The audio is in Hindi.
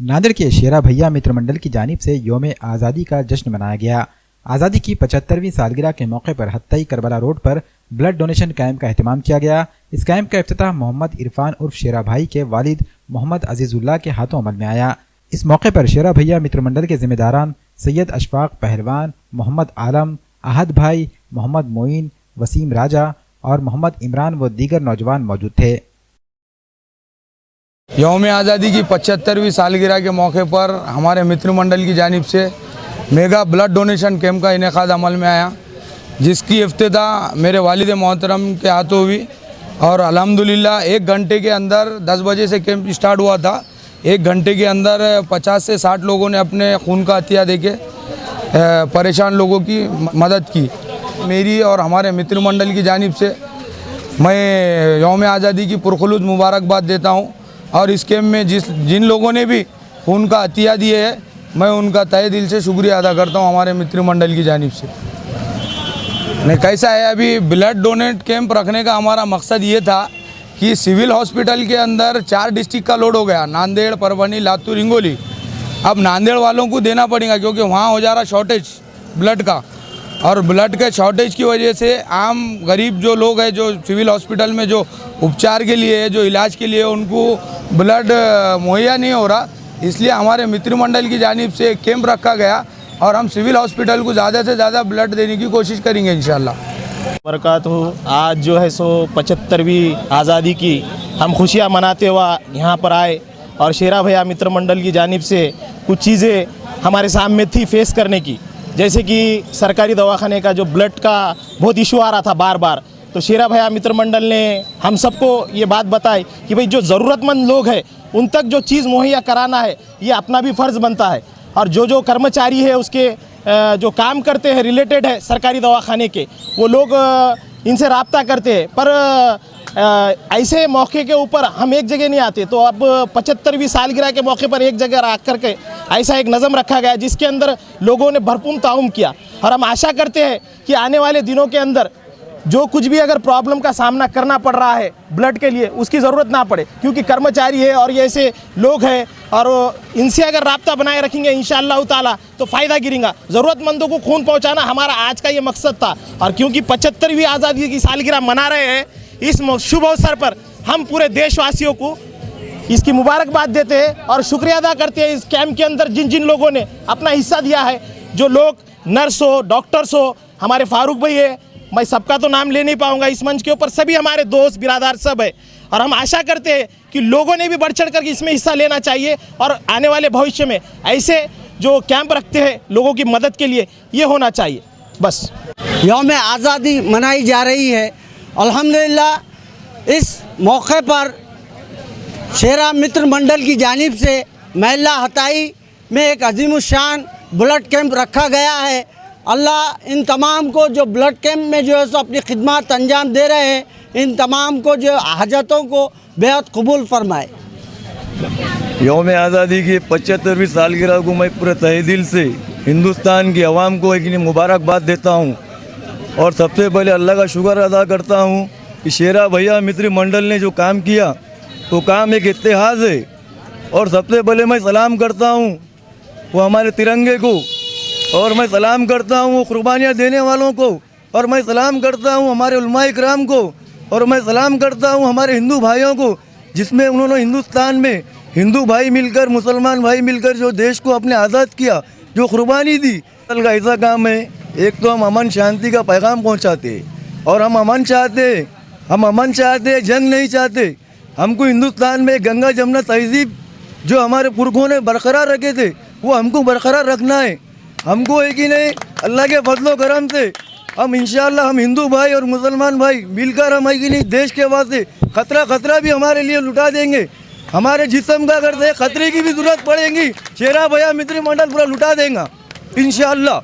नांदेड़ के शेरा भैया मित्र मंडल की जानिब से योम आज़ादी का जश्न मनाया गया। आज़ादी की 75वीं सालगिरह के मौके पर हत्तई करबला रोड पर ब्लड डोनेशन कैंप का एहतमाम किया गया। इस कैंप का इफ्तिताह मोहम्मद इरफान उर्फ शेरा भाई के वालिद मोहम्मद अजीजुल्लाह के हाथों अमल में आया। इस मौके पर शेरा भैया मित्र मंडल के जिम्मेदारान सैयद अशफाक पहलवान, मोहम्मद आलम, आहद भाई, मोहम्मद मोइन, वसीम राजा और मोहम्मद इमरान व दीगर नौजवान मौजूद थे। यौम आज़ादी की 75वीं सालगिरह के मौके पर हमारे मित्र मंडल की जानिब से मेगा ब्लड डोनेशन कैंप का इनेकाद अमल में आया, जिसकी इफ्तिताह मेरे वालिद मोहतरम के हाथों हुई। और अल्हम्दुलिल्लाह 1 घंटे के अंदर 10 बजे से कैंप स्टार्ट हुआ था। 1 घंटे के अंदर 50 से 60 लोगों ने अपने खून का अतिया देके परेशान लोगों की मदद की। मेरी और हमारे मित्र मंडल की जानिब से मैं यौम आज़ादी की पुरखुलूस मुबारकबाद देता हूँ। और इस कैंप में जिन लोगों ने भी खून का अतिया दिए है, मैं उनका तहे दिल से शुक्रिया अदा करता हूँ हमारे मित्र मंडल की जानिब से। नहीं, कैसा है, अभी ब्लड डोनेट कैंप रखने का हमारा मकसद ये था कि सिविल हॉस्पिटल के अंदर 4 डिस्ट्रिक्ट का लोड हो गया, नांदेड़, परभनी, लातूर, हिंगोली। अब नांदेड़ वालों को देना पड़ेगा क्योंकि वहाँ हो जा रहा शॉर्टेज ब्लड का। और ब्लड के शॉर्टेज की वजह से आम गरीब जो लोग हैं, जो सिविल हॉस्पिटल में जो उपचार के लिए, जो इलाज के लिए उनको ब्लड मुहैया नहीं हो रहा, इसलिए हमारे मित्र मंडल की जानिब से कैंप रखा गया और हम सिविल हॉस्पिटल को ज़्यादा से ज़्यादा ब्लड देने की कोशिश करेंगे इंशाल्लाह। बरकातहू। आज जो है सो 75वीं आज़ादी की हम खुशियाँ मनाते हुआ यहाँ पर आए और शेरा भैया मित्र मंडल की जानिब से कुछ चीज़ें हमारे सामने थी फेस करने की, जैसे कि सरकारी दवाखाने का जो ब्लड का बहुत इशू आ रहा था बार बार। तो शेरा भैया मित्र मंडल ने हम सबको ये बात बताई कि भाई जो ज़रूरतमंद लोग हैं उन तक जो चीज़ मुहैया कराना है ये अपना भी फ़र्ज़ बनता है। और जो कर्मचारी है उसके जो काम करते हैं रिलेटेड है सरकारी दवाखाने के, वो लोग इनसे रब्ता करते हैं। पर ऐसे मौके के ऊपर हम एक जगह नहीं आते, तो अब 75वीं सालगिरह के मौके पर एक जगह रख करके ऐसा एक नज़म रखा गया जिसके अंदर लोगों ने भरपूर ताउन किया। और हम आशा करते हैं कि आने वाले दिनों के अंदर जो कुछ भी अगर प्रॉब्लम का सामना करना पड़ रहा है ब्लड के लिए, उसकी ज़रूरत ना पड़े, क्योंकि कर्मचारी है और ये ऐसे लोग हैं और इनसे अगर राब्ता बनाए रखेंगे इंशाअल्लाह ताला तो फ़ायदा गिरेगा। ज़रूरतमंदों को खून पहुंचाना हमारा आज का ये मकसद था। और क्योंकि 75वीं आज़ादी की सालगिरह मना रहे हैं, इस शुभ अवसर पर हम पूरे देशवासियों को इसकी मुबारकबाद देते हैं और शुक्रिया अदा करते हैं इस कैंप के अंदर जिन जिन लोगों ने अपना हिस्सा दिया है। जो लोग नर्स हो, डॉक्टर्स हो, हमारे फारूक भाई है, मैं सबका तो नाम ले नहीं पाऊंगा इस मंच के ऊपर, सभी हमारे दोस्त बिरादार सब है। और हम आशा करते हैं कि लोगों ने भी बढ़ चढ़ कर इसमें हिस्सा लेना चाहिए और आने वाले भविष्य में ऐसे जो कैंप रखते हैं लोगों की मदद के लिए, ये होना चाहिए। बस यौम आज़ादी मनाई जा रही है। अल्हम्दुलिल्लाह इस मौके पर शेरा मित्र मंडल की जानिब से महल्ला हताई में एक अजीमुशान ब्लड कैंप रखा गया है। अल्लाह इन तमाम को जो ब्लड कैंप में जो है सो अपनी खिदमत अंजाम दे रहे हैं, इन तमाम को जो हाजतों को बेहद कबूल फरमाए। यौम आज़ादी की 75वीं सालगिरह को मैं पूरे तहे दिल से हिंदुस्तान की आवाम को एक मुबारकबाद देता हूँ। और सबसे पहले अल्लाह का शुक्र अदा करता हूँ कि शेरा भैया मित्र मंडल ने जो काम किया वो काम एक इत्तेहाद है। और सबसे पहले मैं सलाम करता हूँ वो हमारे तिरंगे को, और मैं सलाम करता हूँ वो कुर्बानियाँ देने वालों को, और मैं सलाम करता हूँ हमारे उलमा इकराम को, और मैं सलाम करता हूँ हमारे हिंदू भाइयों को, जिसमें उन्होंने हिंदुस्तान में हिंदू भाई मिलकर, मुसलमान भाई मिलकर जो देश को अपने आज़ाद किया, जो कुर्बानी दी। कल का ऐसा काम है, एक तो हम अमन शांति का पैगाम पहुँचाते और हम अमन चाहते, जंग नहीं चाहते। हमको हिंदुस्तान में गंगा जमुना तहजीब जो हमारे पुरखों ने बरकरार रखे थे वो हमको बरकरार रखना है। हमको है कि नहीं, अल्लाह के फजलो करम से हम इंशाअल्लाह हम हिंदू भाई और मुसलमान भाई मिलकर हम है कि नहीं देश के वास्ते खतरा भी हमारे लिए लुटा देंगे। हमारे जिस्म का अगर खतरे की भी ज़रूरत पड़ेगी, शेरा भैया मित्र मंडल पूरा लुटा देगा इंशाअल्लाह।